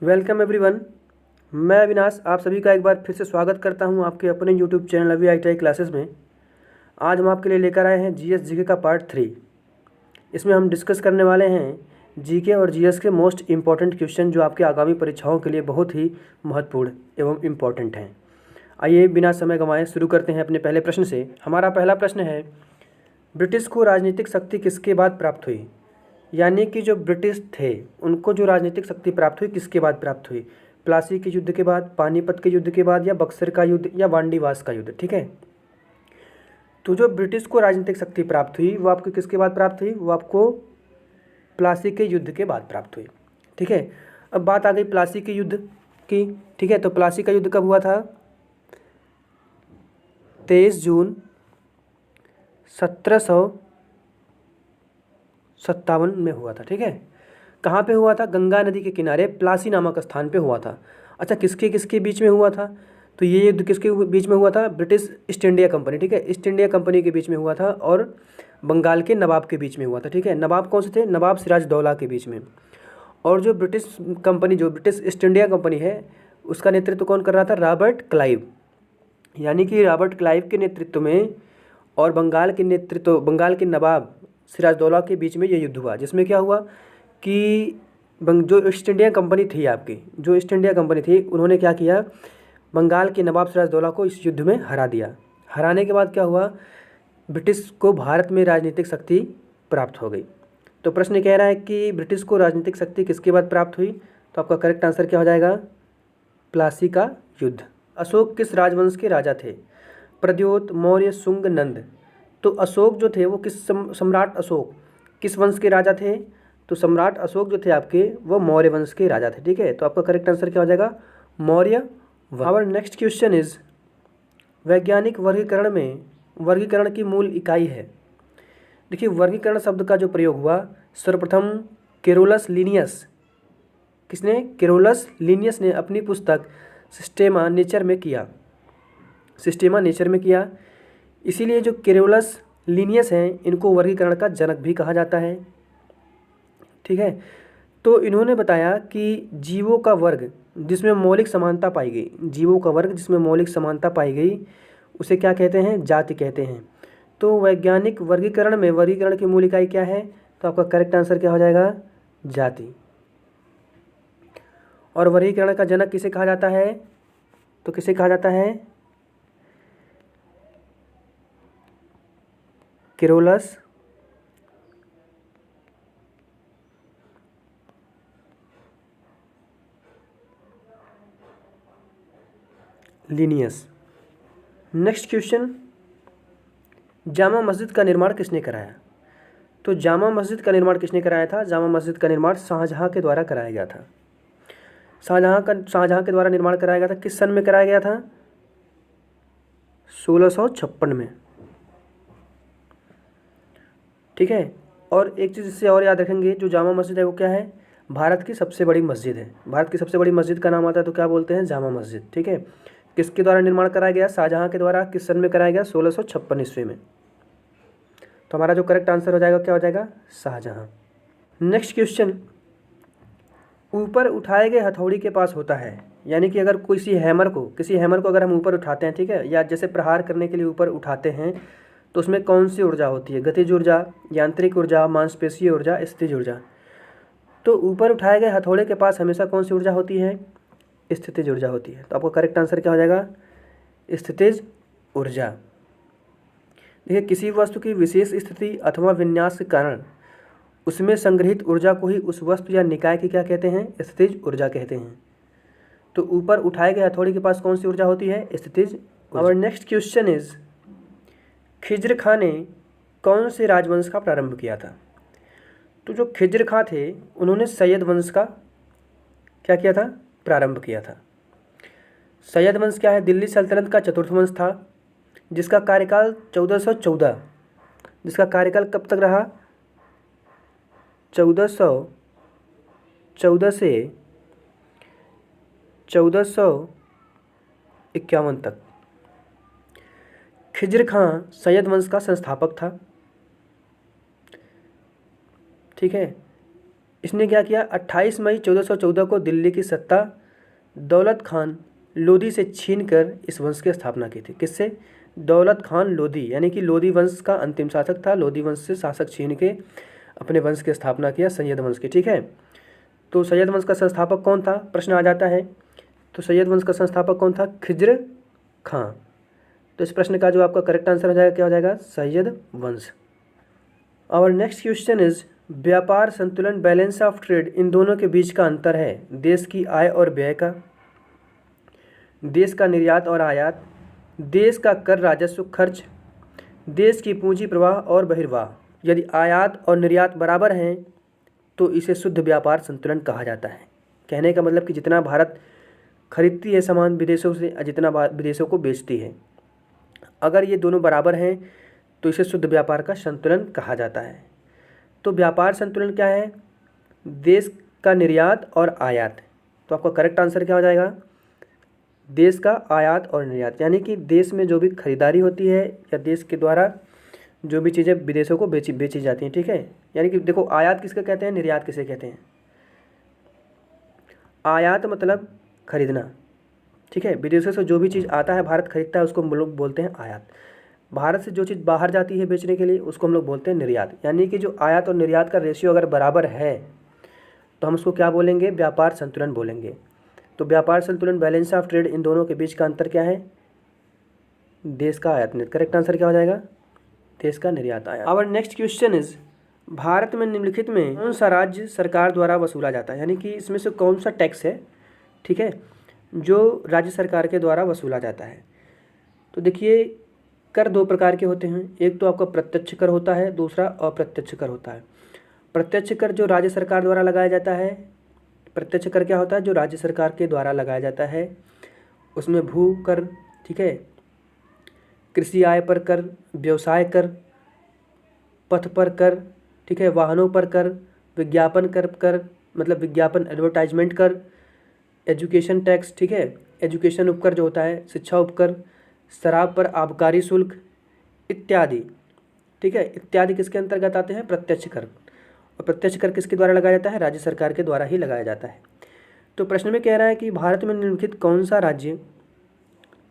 Welcome everyone. मैं अविनाश आप सभी का एक बार फिर से स्वागत करता हूं आपके अपने यूट्यूब चैनल अभी ITI क्लासेस में। आज हम आपके लिए लेकर आए हैं GS GK का पार्ट 3। इसमें हम डिस्कस करने वाले हैं GK और GS के मोस्ट इम्पॉर्टेंट क्वेश्चन जो आपके आगामी परीक्षाओं के लिए बहुत ही महत्वपूर्ण एवं इम्पॉर्टेंट हैं। आइए बिना समय गंवाए शुरू करते हैं अपने पहले प्रश्न से। हमारा पहला प्रश्न है, ब्रिटिश को राजनीतिक शक्ति किसके बाद प्राप्त हुई? यानी कि जो ब्रिटिश थे उनको जो राजनीतिक शक्ति प्राप्त हुई किसके बाद प्राप्त हुई? प्लासी के युद्ध के बाद, पानीपत के युद्ध के बाद, या बक्सर का युद्ध, या वांडीवास का युद्ध। ठीक है, तो जो ब्रिटिश को राजनीतिक शक्ति प्राप्त हुई वो आपको किसके बाद प्राप्त हुई? वो आपको प्लासी के युद्ध के बाद प्राप्त हुई। ठीक है, अब बात आ गई प्लासी के युद्ध की। ठीक है, तो प्लासी का युद्ध कब हुआ था? 23 जून 1757 में हुआ था। ठीक है, कहाँ पे हुआ था? गंगा नदी के किनारे प्लासी नामक स्थान पे हुआ था। अच्छा, किसके किसके बीच में हुआ था? तो ये युद्ध किसके बीच में हुआ था? ब्रिटिश ईस्ट इंडिया कंपनी, ठीक है, ईस्ट इंडिया कंपनी के बीच में हुआ था और बंगाल के नवाब के बीच में हुआ था। ठीक है, नवाब कौन से थे? नवाब सिराजदौला के बीच में। और जो ब्रिटिश कंपनी, जो ब्रिटिश ईस्ट इंडिया कंपनी है, उसका नेतृत्व कौन कर रहा था? Robert Clive. यानी कि रॉबर्ट क्लाइव के नेतृत्व में और बंगाल के नवाब सिराजदौला के बीच में ये युद्ध हुआ, जिसमें क्या हुआ कि जो ईस्ट इंडिया कंपनी थी आपकी, जो ईस्ट इंडिया कंपनी थी, उन्होंने क्या किया? बंगाल के नवाब सिराजदौला को इस युद्ध में हरा दिया। हराने के बाद क्या हुआ? ब्रिटिश को भारत में राजनीतिक शक्ति प्राप्त हो गई। तो प्रश्न कह रहा है कि ब्रिटिश को राजनीतिक शक्ति किसके बाद प्राप्त हुई? तो आपका करेक्ट आंसर क्या हो जाएगा? प्लासी का युद्ध। अशोक किस राजवंश के राजा थे? प्रद्योत, मौर्य, शुंग, नंद। तो अशोक जो थे वो सम्राट अशोक किस वंश के राजा थे? तो सम्राट अशोक जो थे आपके, वो मौर्य वंश के राजा थे। ठीक है, तो आपका करेक्ट आंसर क्या हो जाएगा? Maurya. Our next question is, वैज्ञानिक वर्गीकरण में वर्गीकरण की मूल इकाई है। देखिए, वर्गीकरण शब्द का जो प्रयोग हुआ सर्वप्रथम केरोलस लीनियस, किसने? केरोलस लीनियस ने अपनी पुस्तक सिस्टेमा नेचर में किया। सिस्टेमा नेचर में किया। इसीलिए जो केरोलस लीनियस हैं, इनको वर्गीकरण का जनक भी कहा जाता है। ठीक है, तो इन्होंने बताया कि जीवों का वर्ग जिसमें मौलिक समानता पाई गई, जीवों का वर्ग जिसमें मौलिक समानता पाई गई, उसे क्या कहते हैं? जाति कहते हैं। तो वैज्ञानिक वर्गीकरण में वर्गीकरण की मूल इकाई क्या है? तो आपका करेक्ट आंसर क्या हो जाएगा? जाति। और वर्गीकरण का जनक किसे कहा जाता है? तो किसे कहा जाता है? Carolus Linnaeus. Next question, Jama Masjid का निर्माण किसने कराया? तो जामा मस्जिद का निर्माण किसने कराया था? जामा मस्जिद का निर्माण शाहजहां के द्वारा कराया गया था। शाहजहां के द्वारा निर्माण कराया गया था। किस सन में कराया गया था? 1656 में। ठीक है, और एक चीज़ इससे और याद रखेंगे, जो जामा मस्जिद है वो क्या है? भारत की सबसे बड़ी मस्जिद है। भारत की सबसे बड़ी मस्जिद का नाम आता है तो क्या बोलते हैं? जामा मस्जिद। ठीक है, किसके द्वारा निर्माण कराया गया? शाहजहां के द्वारा। किस सन में कराया गया? 1656 ईस्वी में। तो हमारा जो करेक्ट आंसर हो जाएगा क्या हो जाएगा? शाहजहां। नेक्स्ट क्वेश्चन, ऊपर उठाए गए हथौड़ी के पास होता है। यानी कि अगर किसी हैमर को अगर हम ऊपर उठाते हैं, ठीक है, या जैसे प्रहार करने के लिए ऊपर उठाते हैं, तो उसमें कौन सी ऊर्जा होती है? गतिज ऊर्जा, यांत्रिक ऊर्जा, मांसपेशीय ऊर्जा, स्थितिज ऊर्जा। तो ऊपर उठाए गए हथौड़े के पास हमेशा कौन सी ऊर्जा होती है? स्थितिज ऊर्जा होती है। तो आपका करेक्ट आंसर क्या हो जाएगा? स्थितिज ऊर्जा। देखिए, किसी वस्तु की विशेष स्थिति अथवा विन्यास के कारण उसमें संग्रहित ऊर्जा को ही उस वस्तु या निकाय की क्या कहते हैं? स्थितिज ऊर्जा कहते हैं। तो ऊपर उठाए गए हथौड़े के पास कौन सी ऊर्जा होती है? स्थितिज ऊर्जा। Our next question is, Khizr Khan ने कौन से राजवंश का प्रारंभ किया था? तो जो खिज्र खां थे उन्होंने सैयद वंश का क्या किया था? प्रारंभ किया था। सैयद वंश क्या है? दिल्ली सल्तनत का चतुर्थ वंश था, जिसका कार्यकाल 1414, जिसका कार्यकाल कब तक रहा? 1414 से 1451 तक। खिज्र खां सैयद वंश का संस्थापक था। ठीक है, इसने क्या किया, 28 मई 1414 को दिल्ली की सत्ता दौलत खान लोधी से छीन कर इस वंश की स्थापना की थी। किससे? दौलत खान लोधी, यानी कि लोधी वंश का अंतिम शासक था। लोधी वंश से शासक छीन के अपने वंश की स्थापना किया, सैयद वंश की। ठीक है, तो सैयद वंश का संस्थापक कौन था, प्रश्न आ जाता है। तो सैयद वंश का संस्थापक कौन था? खिज्र खां। तो इस प्रश्न का जो आपका करेक्ट आंसर हो जाएगा, क्या हो जाएगा? सैयद वंश। और नेक्स्ट क्वेश्चन इज व्यापार संतुलन, बैलेंस ऑफ ट्रेड, इन दोनों के बीच का अंतर है देश की आय और व्यय का, देश का निर्यात और आयात, देश का कर राजस्व खर्च, देश की पूंजी प्रवाह और बहिर्वाह। यदि आयात और निर्यात बराबर हैं तो इसे शुद्ध व्यापार संतुलन कहा जाता है। कहने का मतलब कि जितना भारत खरीदती है सामान विदेशों से, जितना विदेशों को बेचती है, अगर ये दोनों बराबर हैं तो इसे शुद्ध व्यापार का संतुलन कहा जाता है। तो व्यापार संतुलन क्या है? देश का निर्यात और आयात। तो आपका करेक्ट आंसर क्या हो जाएगा? देश का आयात और निर्यात, यानी कि देश में जो भी खरीदारी होती है या देश के द्वारा जो भी चीज़ें विदेशों को बेची जाती हैं। ठीक है, यानी कि देखो, आयात किसके कहते हैं, निर्यात किसे कहते हैं? आयात मतलब खरीदना। ठीक है, विदेशों से जो भी चीज़ आता है, भारत खरीदता है, उसको हम लोग बोलते हैं आयात। भारत से जो चीज़ बाहर जाती है बेचने के लिए, उसको हम लोग बोलते हैं निर्यात। यानी कि जो आयात और निर्यात का रेशियो अगर बराबर है तो हम उसको क्या बोलेंगे? व्यापार संतुलन बोलेंगे। तो व्यापार संतुलन, बैलेंस ऑफ ट्रेड, इन दोनों के बीच का अंतर क्या है? देश का आयात निर्यात। करेक्ट आंसर क्या हो जाएगा? देश का निर्यात आयात। Our next question is Bharat में निम्नलिखित में कौन सा राज्य सरकार द्वारा वसूला जाता है, यानी कि इसमें से कौन सा टैक्स है, ठीक है, जो राज्य सरकार के द्वारा वसूला जाता है। तो देखिए, कर दो प्रकार के होते हैं, एक तो आपका प्रत्यक्ष कर होता है, दूसरा अप्रत्यक्ष कर होता है। प्रत्यक्ष कर जो राज्य सरकार द्वारा लगाया जाता है, प्रत्यक्ष कर क्या होता है? जो राज्य सरकार के द्वारा लगाया जाता है, उसमें भू कर, ठीक है, कृषि आय पर कर, व्यवसाय कर, पथ पर कर, ठीक है, वाहनों पर कर, विज्ञापन कर मतलब विज्ञापन एडवर्टाइजमेंट कर, एजुकेशन टैक्स, ठीक है, एजुकेशन उपकर जो होता है, शिक्षा उपकर, शराब पर आबकारी शुल्क इत्यादि। ठीक है, इत्यादि किसके अंतर्गत आते हैं? प्रत्यक्ष कर। और प्रत्यक्ष कर किसके द्वारा लगाया जाता है? राज्य सरकार के द्वारा ही लगाया जाता है। तो प्रश्न में कह रहा है कि भारत में निम्नलिखित कौन सा राज्य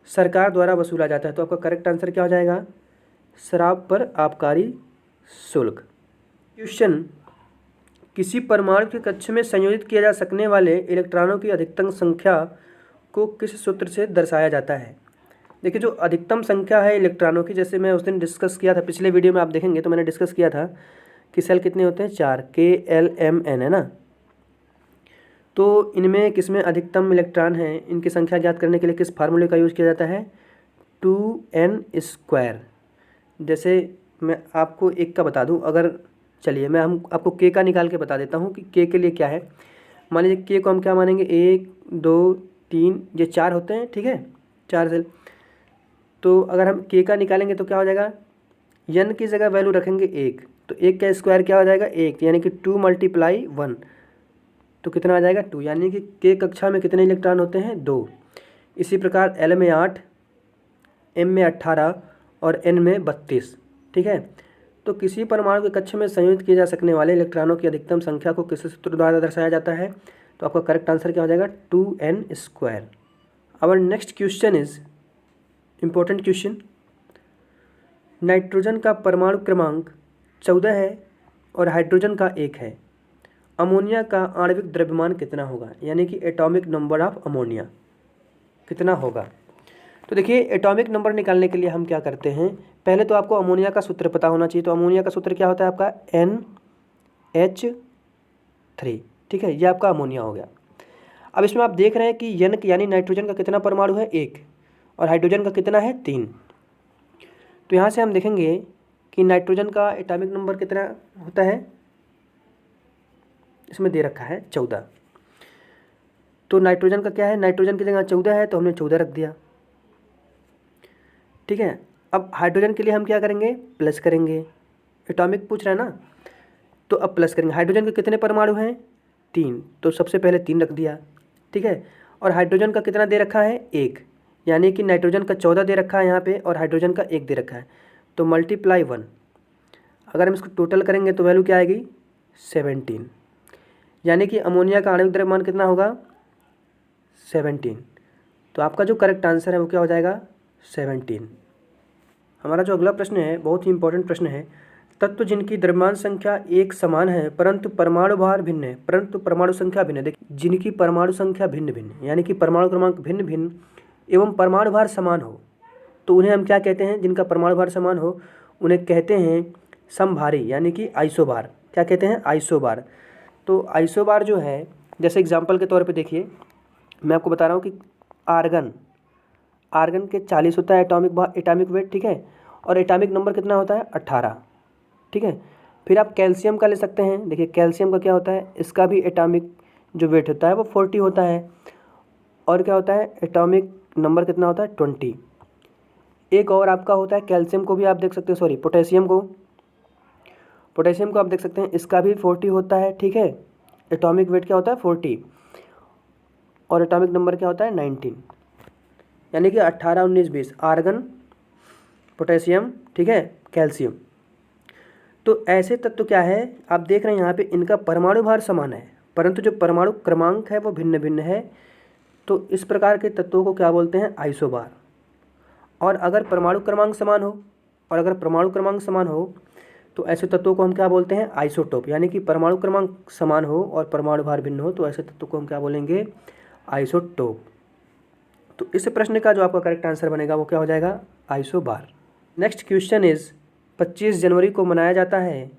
सरकार द्वारा वसूला जाता है? तो आपका करेक्ट आंसर क्या हो जाएगा? शराब पर आबकारी शुल्क। क्वेश्चन, किसी परमाणु के कक्ष में संयोजित किया जा सकने वाले इलेक्ट्रॉनों की अधिकतम संख्या को किस सूत्र से दर्शाया जाता है? देखिए, जो अधिकतम संख्या है इलेक्ट्रॉनों की, जैसे मैं उस दिन डिस्कस किया था, पिछले वीडियो में आप देखेंगे तो मैंने डिस्कस किया था कि सेल कितने होते हैं? 4, KLMN है ना। तो इनमें किसमें अधिकतम इलेक्ट्रॉन है, इनकी संख्या ज्ञात करने के लिए किस फार्मूले का यूज़ किया जाता है? 2n²। जैसे मैं आपको एक का बता दूं, अगर चलिए मैं आपको k का निकाल के बता देता हूं कि k के लिए क्या है। मान लीजिए k को हम क्या मानेंगे? 1 2 3, ये 4 होते हैं, ठीक है, 4 सेल। तो अगर हम k का निकालेंगे तो क्या हो जाएगा? n की जगह वैल्यू रखेंगे 1, तो 1 का स्क्वायर क्या हो जाएगा? 1, यानी कि 2 × 1, तो कितना आ जाएगा? 2, यानी कि k कक्षा में कितने इलेक्ट्रॉन होते हैं? 2। इसी प्रकार L में 8, M में 18 और N में 32, ठीक है। तो किसी परमाणु के कक्ष में संयोजित किए जा सकने वाले इलेक्ट्रॉनों की अधिकतम संख्या को किस सूत्र द्वारा दर्शाया जाता है? तो आपका करेक्ट आंसर क्या हो जाएगा? 2n²। Our next question is important question. Nitrogen का परमाणु क्रमांक 14 है और हाइड्रोजन का 1 है। अमोनिया का आणविक द्रव्यमान कितना होगा, यानी कि एटॉमिक नंबर ऑफ अमोनिया कितना होगा? तो देखिए, एटॉमिक नंबर निकालने के लिए हम क्या करते हैं, पहले तो आपको अमोनिया का सूत्र पता होना चाहिए। तो अमोनिया का सूत्र क्या होता है आपका? NH3, ठीक है, ये आपका अमोनिया हो गया। अब इसमें आप देख रहे हैं कि N यानी नाइट्रोजन का कितना परमाणु है? 1, और हाइड्रोजन का कितना है? 3। तो यहाँ से हम देखेंगे कि नाइट्रोजन का एटॉमिक नंबर कितना होता है, इसमें दे रखा है 14। तो नाइट्रोजन का क्या है? नाइट्रोजन की जगह 14 है तो हमने 14 रख दिया, ठीक है। अब हाइड्रोजन के लिए हम क्या करेंगे? प्लस करेंगे, एटॉमिक पूछ रहा है ना, तो अब प्लस करेंगे। हाइड्रोजन के कितने परमाणु हैं? 3, तो सबसे पहले 3 रख दिया, ठीक है। और हाइड्रोजन का कितना दे रखा है? 1, यानी कि नाइट्रोजन का 14 दे रखा है यहाँ पे और हाइड्रोजन का 1 दे रखा है, तो × 1। अगर हम इसको टोटल करेंगे तो वैल्यू क्या आएगी? 17। यानी कि अमोनिया का आणविक द्रव्यमान कितना होगा 17। तो आपका जो करेक्ट आंसर है वो क्या हो जाएगा 17। हमारा जो अगला प्रश्न है बहुत ही इंपॉर्टेंट प्रश्न है। तत्व जिनकी द्रव्यमान संख्या एक समान है परंतु परमाणु भार भिन्न है, परंतु परमाणु संख्या भिन्न है। देखिए, जिनकी परमाणु संख्या भिन्न भिन्न यानी कि परमाणु क्रमांक भिन्न भिन्न एवं परमाणु भार समान हो, तो उन्हें हम क्या कहते हैं? जिनका परमाणु भार समान हो उन्हें कहते हैं समभारी यानी कि आइसोबार। क्या कहते हैं? आइसोबार। तो आइसोबार जो है, जैसे एग्जाम्पल के तौर पे देखिए, मैं आपको बता रहा हूँ कि आर्गन के 40 होता है एटॉमिक वेट, ठीक है, और एटॉमिक नंबर कितना होता है 18, ठीक है। फिर आप कैल्शियम का ले सकते हैं। देखिए कैल्शियम का क्या होता है, इसका भी एटॉमिक जो वेट होता है वो 40 होता है, और क्या होता है एटॉमिक नंबर कितना होता है 20। एक और आपका होता है कैल्शियम को भी आप देख सकते हैं, सॉरी पोटेशियम को आप देख सकते हैं, इसका भी 40 होता है, ठीक है। एटॉमिक वेट क्या होता है 40 और एटॉमिक नंबर क्या होता है 19, यानी कि 18, 19, 20 आर्गन, पोटेशियम, ठीक है, कैल्शियम। तो ऐसे तत्व क्या है, आप देख रहे हैं यहाँ पे इनका परमाणु भार समान है परंतु जो परमाणु क्रमांक है वो भिन्न भिन्न है। तो इस प्रकार के तत्वों को क्या बोलते हैं? आइसोबार। और अगर परमाणु क्रमांक समान हो तो ऐसे तत्वों को हम क्या बोलते हैं? आइसोटोप। यानी कि परमाणु क्रमांक समान हो और परमाणु भार भिन्न हो तो ऐसे तत्व को हम क्या बोलेंगे? आइसोटोप। तो इस प्रश्न का जो आपका करेक्ट आंसर बनेगा वो क्या हो जाएगा? आइसोबार। नेक्स्ट क्वेश्चन इज 25 जनवरी को मनाया जाता है,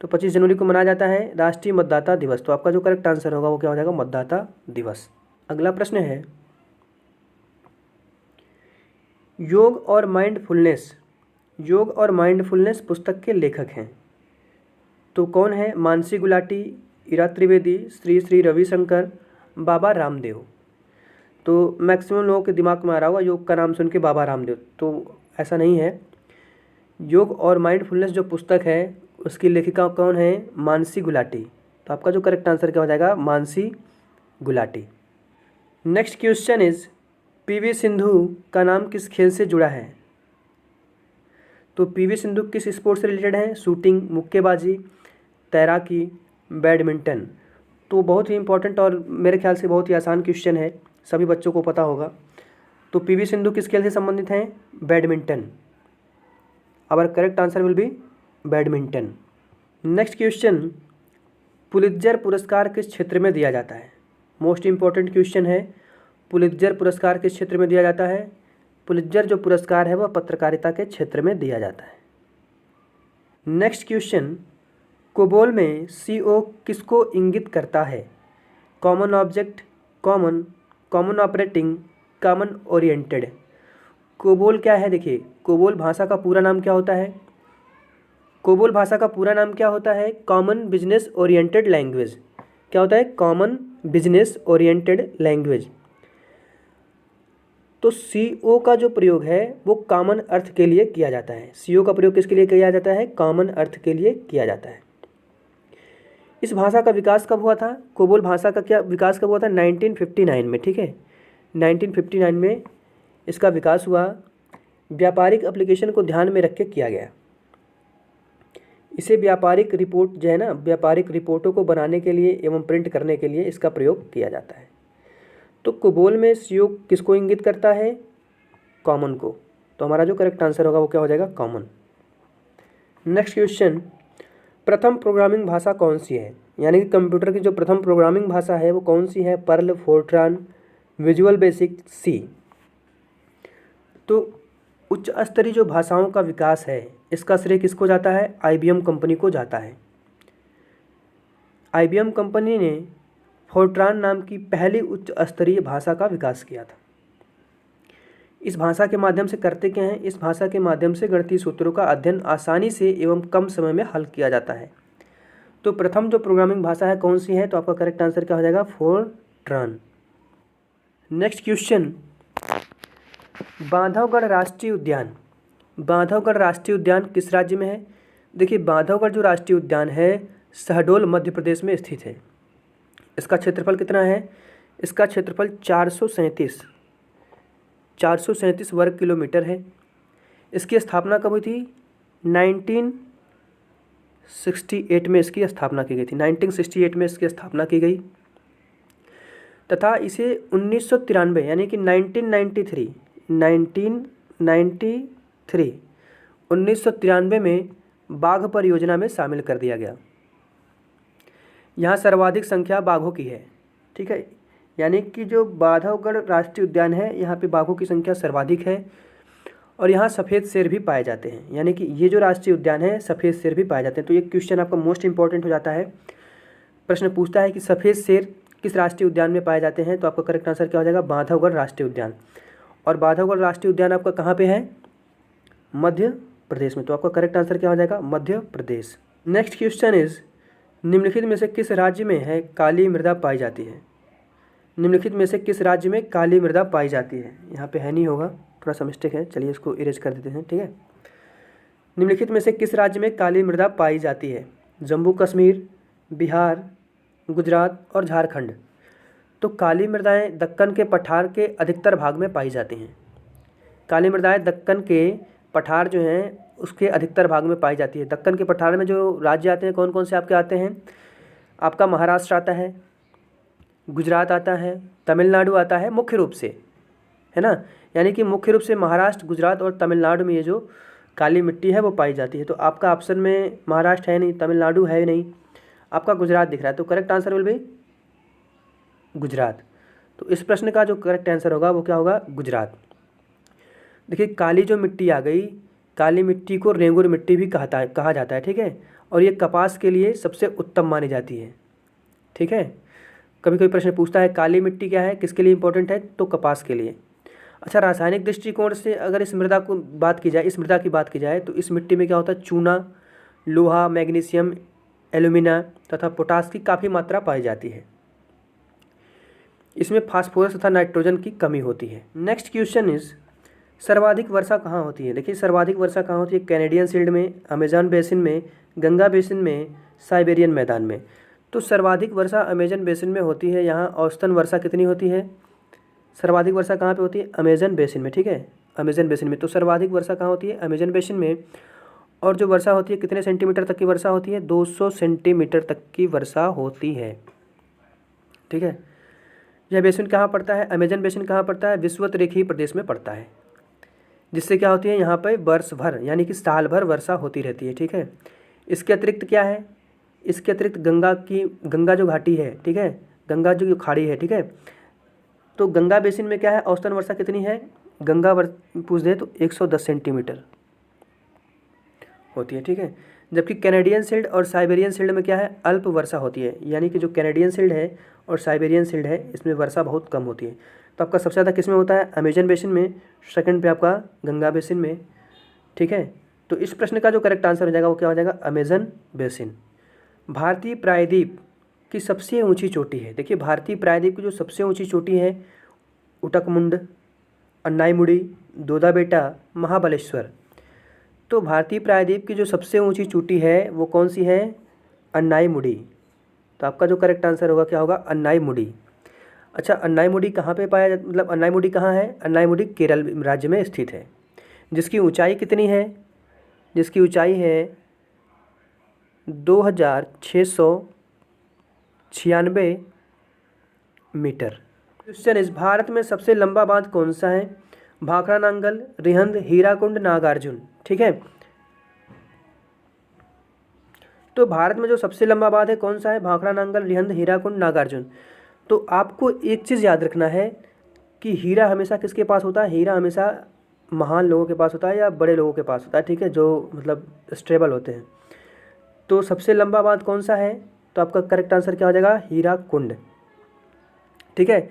तो 25 जनवरी को मनाया जाता है राष्ट्रीय मतदाता दिवस। तो आपका जो करेक्ट आंसर होगा वो क्या हो जाएगा? मतदाता दिवस। अगला प्रश्न है योग और माइंडफुलनेस पुस्तक के लेखक हैं, तो कौन है? मानसी गुलाटी, ईरा त्रिवेदी, श्री श्री रविशंकर, बाबा रामदेव। तो मैक्सिमम लोगों के दिमाग में आ रहा होगा योग का नाम सुन के बाबा रामदेव, तो ऐसा नहीं है। योग और माइंडफुलनेस जो पुस्तक है उसकी लेखिका कौन है? मानसी गुलाटी। तो आपका जो करेक्ट आंसर क्या हो जाएगा? Mansi Gulati. Next question is PV Sindhu का नाम किस खेल से जुड़ा है? तो पीवी सिंधु किस स्पोर्ट से रिलेटेड है? शूटिंग, मुक्केबाजी, तैराकी, बैडमिंटन। तो बहुत ही इंपॉर्टेंट और मेरे ख्याल से बहुत ही आसान क्वेश्चन है, सभी बच्चों को पता होगा। तो पीवी सिंधु किस खेल से संबंधित हैं? Badminton. Our correct answer will be badminton. Next question, Pulitzer पुरस्कार किस क्षेत्र में दिया जाता है? मोस्ट इंपॉर्टेंट क्वेश्चन है, पुलित्जर पुरस्कार किस क्षेत्र में दिया जाता है? पुलित्जर जो पुरस्कार है वह पत्रकारिता के क्षेत्र में दिया जाता है। नेक्स्ट क्वेश्चन, कोबोल में CO किसको इंगित करता है? Common object, common operating, common oriented. COBOL क्या है? देखिए कोबोल भाषा का पूरा नाम क्या होता है? कोबोल भाषा का पूरा नाम क्या होता है? Common business oriented language. क्या होता है? Common business oriented language. तो CO का जो प्रयोग है वो कॉमन अर्थ के लिए किया जाता है। CO का प्रयोग किसके लिए किया जाता है? कॉमन अर्थ के लिए किया जाता है। इस भाषा का विकास कब हुआ था? कोबोल भाषा का क्या विकास कब हुआ था? 1959 में, ठीक है, 1959 में इसका विकास हुआ। व्यापारिक एप्लीकेशन को ध्यान में रख के किया गया। इसे व्यापारिक रिपोर्ट जो है ना, व्यापारिक रिपोर्टों को बनाने के लिए एवं प्रिंट करने के लिए इसका प्रयोग किया जाता है। तो कोबोल में CO किसको इंगित करता है? कॉमन को। तो हमारा जो करेक्ट आंसर होगा वो क्या हो जाएगा? कॉमन। नेक्स्ट क्वेश्चन, प्रथम प्रोग्रामिंग भाषा कौन सी है? यानी कि कंप्यूटर की जो प्रथम प्रोग्रामिंग भाषा है वो कौन सी है? Perl, Fortran, visual basic, C। तो उच्च स्तरीय जो भाषाओं का विकास है इसका श्रेय किसको जाता है? IBM कंपनी को जाता है। IBM कंपनी ने फोर्ट्रान नाम की पहली उच्च स्तरीय भाषा का विकास किया था। इस भाषा के माध्यम से करते क्या हैं? इस भाषा के माध्यम से गणितीय सूत्रों का अध्ययन आसानी से एवं कम समय में हल किया जाता है। तो प्रथम जो प्रोग्रामिंग भाषा है कौन सी है? तो आपका करेक्ट आंसर क्या हो जाएगा? फोर्ट्रान। नेक्स्ट क्वेश्चन, बांधवगढ़ राष्ट्रीय उद्यान किस राज्य में है? देखिए बांधवगढ़ जो राष्ट्रीय उद्यान है शहडोल मध्य प्रदेश में स्थित है। इसका क्षेत्रफल कितना है? इसका क्षेत्रफल 437 वर्ग किलोमीटर है। इसकी स्थापना कब हुई थी? 1968 में इसकी स्थापना की गई थी, 1968 में इसकी स्थापना की गई तथा इसे 1993 यानी कि 1993 में बाघ परियोजना में शामिल कर दिया गया। यहाँ सर्वाधिक संख्या बाघों की है, ठीक है, यानी कि जो बांधवगढ़ राष्ट्रीय उद्यान है यहाँ पे बाघों की संख्या सर्वाधिक है और यहाँ सफ़ेद शेर भी पाए जाते हैं, यानी कि ये जो राष्ट्रीय उद्यान है सफ़ेद शेर भी पाए जाते हैं। तो ये क्वेश्चन आपका मोस्ट इंपॉर्टेंट हो जाता है। प्रश्न पूछता है कि सफ़ेद शेर किस राष्ट्रीय उद्यान में पाए जाते हैं, तो आपका करेक्ट आंसर क्या हो जाएगा, बांधवगढ़ राष्ट्रीय उद्यान। और बांधवगढ़ राष्ट्रीय उद्यान आपका कहाँ पे है, मध्य प्रदेश में। तो आपका करेक्ट आंसर क्या हो जाएगा, Madhya Pradesh. Next question is, निम्नलिखित में से किस राज्य में है काली मृदा पाई जाती है। निम्नलिखित में से किस राज्य में काली मृदा पाई जाती है, यहाँ पे है नहीं होगा, थोड़ा सा मिस्टेक है, चलिए इसको इरेज कर देते हैं, ठीक है। निम्नलिखित में से किस राज्य में काली मृदा पाई जाती है, जम्मू कश्मीर, बिहार, गुजरात और झारखंड। तो काली मृदाएं दक्कन के पठार के अधिकतर भाग में पाई जाती हैं। काली मृदाएं दक्कन के पठार जो हैं उसके अधिकतर भाग में पाई जाती है। दक्कन के पठार में जो राज्य आते हैं कौन कौन से आपके आते हैं, आपका महाराष्ट्र आता है, गुजरात आता है, तमिलनाडु आता है मुख्य रूप से, है ना, यानी कि मुख्य रूप से महाराष्ट्र, गुजरात और तमिलनाडु में ये जो काली मिट्टी है वो पाई जाती है। तो आपका ऑप्शन में महाराष्ट्र है नहीं, तमिलनाडु है नहीं, आपका गुजरात दिख रहा है, तो correct answer will B Gujarat. तो इस प्रश्न का जो करेक्ट आंसर होगा वो क्या होगा, गुजरात। देखिए काली जो मिट्टी आ गई, काली मिट्टी को रेंगुर मिट्टी भी कहा जाता है, ठीक है, और ये कपास के लिए सबसे उत्तम मानी जाती है, ठीक है। कभी कोई प्रश्न पूछता है काली मिट्टी क्या है, किसके लिए इंपॉर्टेंट है, तो कपास के लिए। अच्छा, रासायनिक दृष्टिकोण से अगर इस मृदा को बात की जाए, इस मृदा की बात की जाए तो इस मिट्टी में क्या होता है, चूना, लोहा, मैग्नीशियम, एल्यूमिना तथा पोटास की काफ़ी मात्रा पाई जाती है। इसमें फास्फोरस तथा नाइट्रोजन की कमी होती है। नेक्स्ट क्वेश्चन इज, सर्वाधिक वर्षा कहाँ होती है। देखिए सर्वाधिक वर्षा कहाँ होती है, कैनेडियन शील्ड में, अमेजन बेसिन में, गंगा बेसिन में, साइबेरियन मैदान में। तो सर्वाधिक वर्षा अमेजन बेसिन में होती है। यहाँ औसतन वर्षा कितनी होती है, सर्वाधिक वर्षा कहाँ पे होती है, अमेजन बेसिन में, ठीक है, अमेजन बेसिन में। तो सर्वाधिक वर्षा कहाँ होती है, अमेजन बेसिन में। और जो वर्षा होती है कितने सेंटीमीटर तक की वर्षा होती है, 200 सेंटीमीटर तक की वर्षा होती है, ठीक है। यह बेसिन कहाँ पड़ता है, अमेजन बेसिन कहाँ पड़ता है, विषुवत-रेखीय प्रदेश में पड़ता है, जिससे क्या होती है यहाँ पर वर्ष भर यानी कि साल भर वर्षा होती रहती है, ठीक है। इसके अतिरिक्त क्या है, इसके अतिरिक्त गंगा जो घाटी है, ठीक है, गंगा जो खाड़ी है, ठीक है, तो गंगा बेसिन में क्या है, औसतन वर्षा कितनी है, पूछ दे तो 110 सेंटीमीटर होती है, ठीक है। जबकि कैनेडियन शील्ड और साइबेरियन शील्ड में क्या है, अल्प वर्षा होती है, यानी कि जो कैनेडियन शील्ड है और साइबेरियन शील्ड है इसमें वर्षा बहुत कम होती है। तो आपका सबसे ज़्यादा किस में होता है, अमेजन बेसिन में, सेकंड पे आपका गंगा बेसिन में, ठीक है। तो इस प्रश्न का जो करेक्ट आंसर हो जाएगा वो क्या हो जाएगा, अमेजन बेसिन। भारतीय प्रायद्वीप की सबसे ऊंची चोटी है। देखिए भारतीय प्रायद्वीप की जो सबसे ऊंची चोटी है, उटकमुंड, अन्नाईमुड़ी, दोदा बेटा, महाबलेश्वर। तो भारतीय प्रायद्वीप की जो सबसे ऊंची चोटी है वो कौन सी है, अन्नाईमुड़ी। तो आपका जो करेक्ट आंसर होगा क्या होगा, अन्नाईमुड़ी। अच्छा, अन्नाईमुड़ी कहाँ पे पाया जाता, मतलब अन्नाईमुड़ी कहाँ है, अन्नाईमुड़ी केरल राज्य में स्थित है, जिसकी ऊंचाई कितनी है, जिसकी ऊंचाई है 2696 मीटर। क्वेश्चन इस, भारत में सबसे लंबा बांध कौन सा है, भाखड़ा नांगल, रिहंद, हीराकुंड, नागार्जुन, ठीक है। तो भारत में जो सबसे लंबा बांध है कौन सा है, भाखड़ा नांगल, रिहंद, हीराकुंड, नागार्जुन। तो आपको एक चीज़ याद रखना है कि हीरा हमेशा किसके पास होता है, हीरा हमेशा महान लोगों के पास होता है या बड़े लोगों के पास होता है, ठीक है, जो मतलब स्टेबल होते हैं। तो सबसे लंबा बांध कौन सा है, तो आपका करेक्ट आंसर क्या हो जाएगा, हीराकुंड, ठीक है।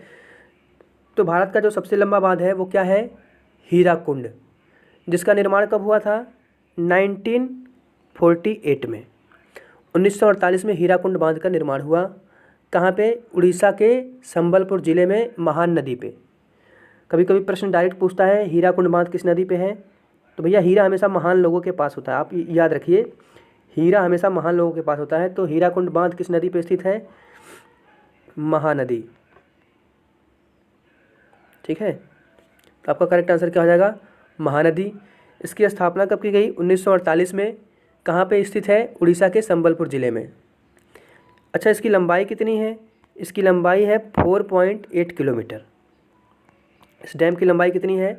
तो भारत का जो सबसे लंबा बांध है वो क्या है, हीराकुंड, जिसका निर्माण कब हुआ था, 1948 में, 1948 में हीराकुंड बांध का निर्माण हुआ। कहाँ पे, उड़ीसा के संबलपुर ज़िले में महान नदी पे। कभी कभी प्रश्न डायरेक्ट पूछता है हीराकुंड बांध किस नदी पे है, तो भैया हीरा हमेशा महान लोगों के पास होता है, आप याद रखिए, हीरा हमेशा महान लोगों के पास होता है। तो हीराकुंड बांध किस नदी पे स्थित है, महानदी, ठीक है। तो आपका करेक्ट आंसर क्या हो जाएगा, महानदी। इसकी स्थापना कब की गई, 1948 में। कहाँ पे स्थित है? उड़ीसा के संबलपुर ज़िले में। अच्छा, इसकी लंबाई कितनी है? इसकी लंबाई है 4.8 किलोमीटर। इस डैम की लंबाई कितनी है?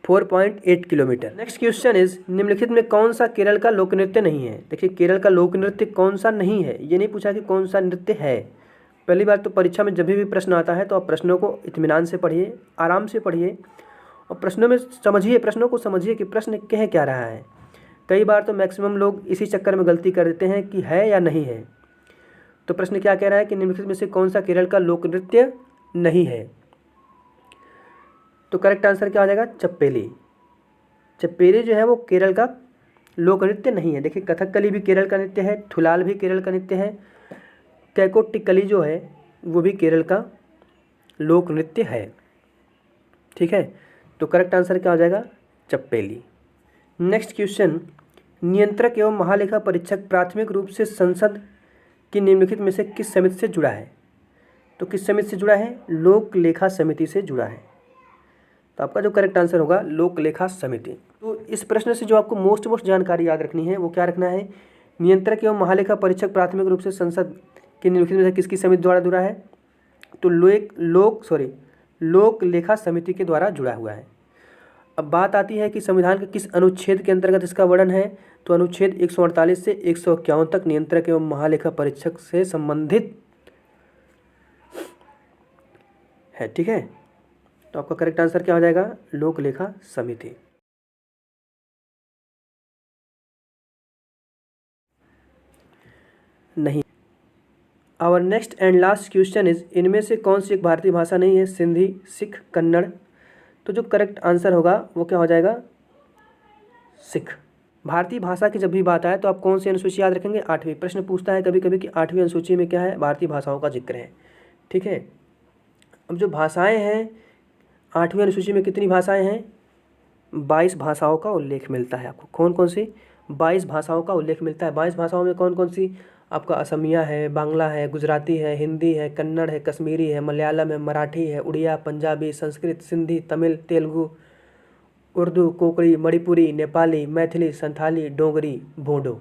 4.8 किलोमीटर। नेक्स्ट क्वेश्चन इज, निम्नलिखित में कौन सा केरल का लोक नृत्य नहीं है? देखिए, केरल का लोक नृत्य कौन सा नहीं है, ये नहीं पूछा कि कौन सा नृत्य है। पहली बार तो परीक्षा में जब भी प्रश्न आता है तो आप प्रश्नों को इत्मीनान से पढ़िए, आराम से पढ़िए और प्रश्नों में समझिए, प्रश्नों को समझिए कि प्रश्न कह क्या रहा है। कई बार तो मैक्सिमम लोग इसी चक्कर में गलती कर देते हैं कि है या नहीं है। तो प्रश्न क्या कह रहा है कि निम्नलिखित में से कौन सा केरल का लोक नृत्य नहीं है? तो करेक्ट आंसर क्या हो जाएगा? चप्पेली। चप्पेली जो है वो केरल का लोक नृत्य नहीं है। देखिए, कथकली भी केरल का नृत्य है, थुलाल भी केरल का नृत्य है, कैकोटिकली जो है वो भी केरल का लोक नृत्य है। ठीक है, तो करेक्ट आंसर क्या हो जाएगा? चप्पेली। नेक्स्ट क्वेश्चन, नियंत्रक एवं महालेखा परीक्षक प्राथमिक रूप से संसद की निम्नलिखित में से किस समिति से जुड़ा है? तो किस समिति से जुड़ा है? लोक लेखा समिति से जुड़ा है। तो आपका जो करेक्ट आंसर होगा लोक लेखा समिति। तो इस प्रश्न से जो आपको मोस्ट जानकारी याद रखनी है वो क्या रखना है? नियंत्रक एवं महालेखा परीक्षक प्राथमिक रूप से संसद की निम्नलिखित में से किसकी समिति द्वारा जुड़ा है? तो लोक लेखा समिति के द्वारा जुड़ा हुआ है। अब बात आती है कि संविधान के किस अनुच्छेद के अंतर्गत इसका वर्णन है? तो अनुच्छेद 148 से 151 तक नियंत्रक एवं महालेखा परीक्षक से संबंधित है। ठीक है, तो आपका करेक्ट आंसर क्या हो जाएगा? लोक लेखा समिति। नहीं। Our next and last question is, इनमें से कौन सी एक भारतीय भाषा नहीं है? सिंधी, सिख, कन्नड़। तो जो करेक्ट आंसर होगा वो क्या हो जाएगा? सिख। भारतीय भाषा की जब भी बात आए तो आप कौन सी अनुसूची याद रखेंगे? 8वीं। प्रश्न पूछता है कभी कभी कि 8वीं अनुसूची में क्या है? भारतीय भाषाओं का जिक्र है। ठीक है, अब जो भाषाएं हैं 8वीं अनुसूची में कितनी भाषाएं हैं? 22 भाषाओं का उल्लेख मिलता है आपको। कौन कौन सी? 22 भाषाओं का उल्लेख मिलता है। 22 भाषाओं में कौन कौन सी? आपका असमिया है, बांग्ला है, गुजराती है, हिंदी है, कन्नड़ है, कश्मीरी है, मलयालम है, मराठी है, उड़िया, पंजाबी, संस्कृत, सिंधी, तमिल, तेलुगु, उर्दू, कोंकणी, मणिपुरी, नेपाली, मैथिली, संथाली, डोगरी, बोडो।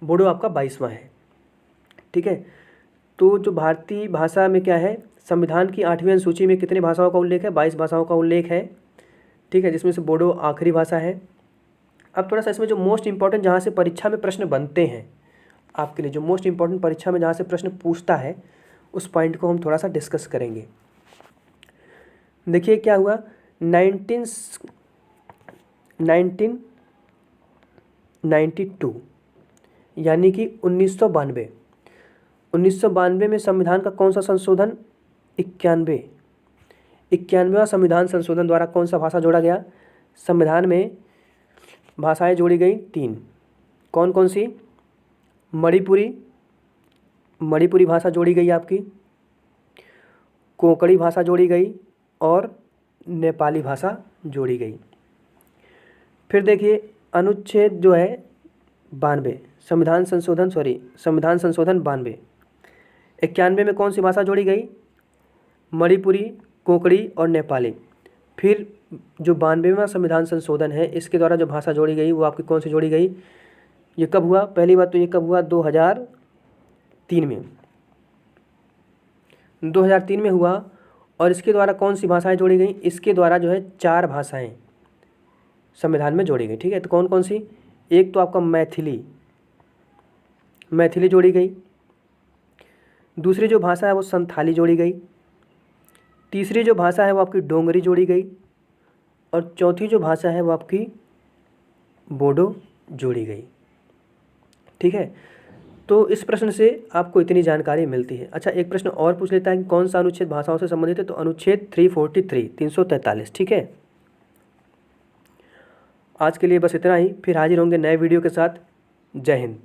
बोडो आपका 22वां है। ठीक है, तो जो भारतीय भाषा में क्या है, संविधान की 8वीं अनुसूची में कितने भाषाओं का उल्लेख है? 22 भाषाओं का उल्लेख है। ठीक है, जिसमें से बोडो आखिरी भाषा है। अब थोड़ा सा इसमें जो मोस्ट इंपॉर्टेंट जहाँ से परीक्षा में प्रश्न बनते हैं आपके लिए, जो मोस्ट इंपॉर्टेंट परीक्षा में जहाँ से प्रश्न पूछता है उस पॉइंट को हम थोड़ा सा डिस्कस करेंगे। देखिए क्या हुआ, 1992 यानी कि 1992 में संविधान का कौन सा संशोधन? 91वां संविधान संशोधन द्वारा कौन सा भाषा जोड़ा गया? संविधान में भाषाएं जोड़ी गई 3। कौन कौन सी? मणिपुरी भाषा जोड़ी गई आपकी, कोंकणी भाषा जोड़ी गई और नेपाली भाषा जोड़ी गई। फिर देखिए अनुच्छेद जो है 92 संविधान संशोधन 92। 91 में कौन सी भाषा जोड़ी गई? मणिपुरी, कोंकणी और नेपाली। फिर जो 92वां संविधान संशोधन है इसके द्वारा जो भाषा जोड़ी गई वो आपकी कौन सी जोड़ी गई? ये कब हुआ? पहली बात तो ये कब हुआ? 2003 में। 2003 में हुआ। और इसके द्वारा कौन सी भाषाएं जोड़ी गई? इसके द्वारा जो है 4 भाषाएं संविधान में जोड़ी गई। ठीक है, तो कौन कौन सी? एक तो आपका मैथिली जोड़ी गई। दूसरी जो भाषा है वो संथाली जोड़ी गई। तीसरी जो भाषा है वो आपकी डोंगरी जोड़ी गई। और चौथी जो भाषा है वो आपकी बोडो जोड़ी गई। ठीक है, तो इस प्रश्न से आपको इतनी जानकारी मिलती है। अच्छा, एक प्रश्न और पूछ लेता है कि कौन सा अनुच्छेद भाषाओं से संबंधित है? तो अनुच्छेद 343। ठीक है, आज के लिए बस इतना ही। फिर हाजिर होंगे नए वीडियो के साथ। जय हिंद।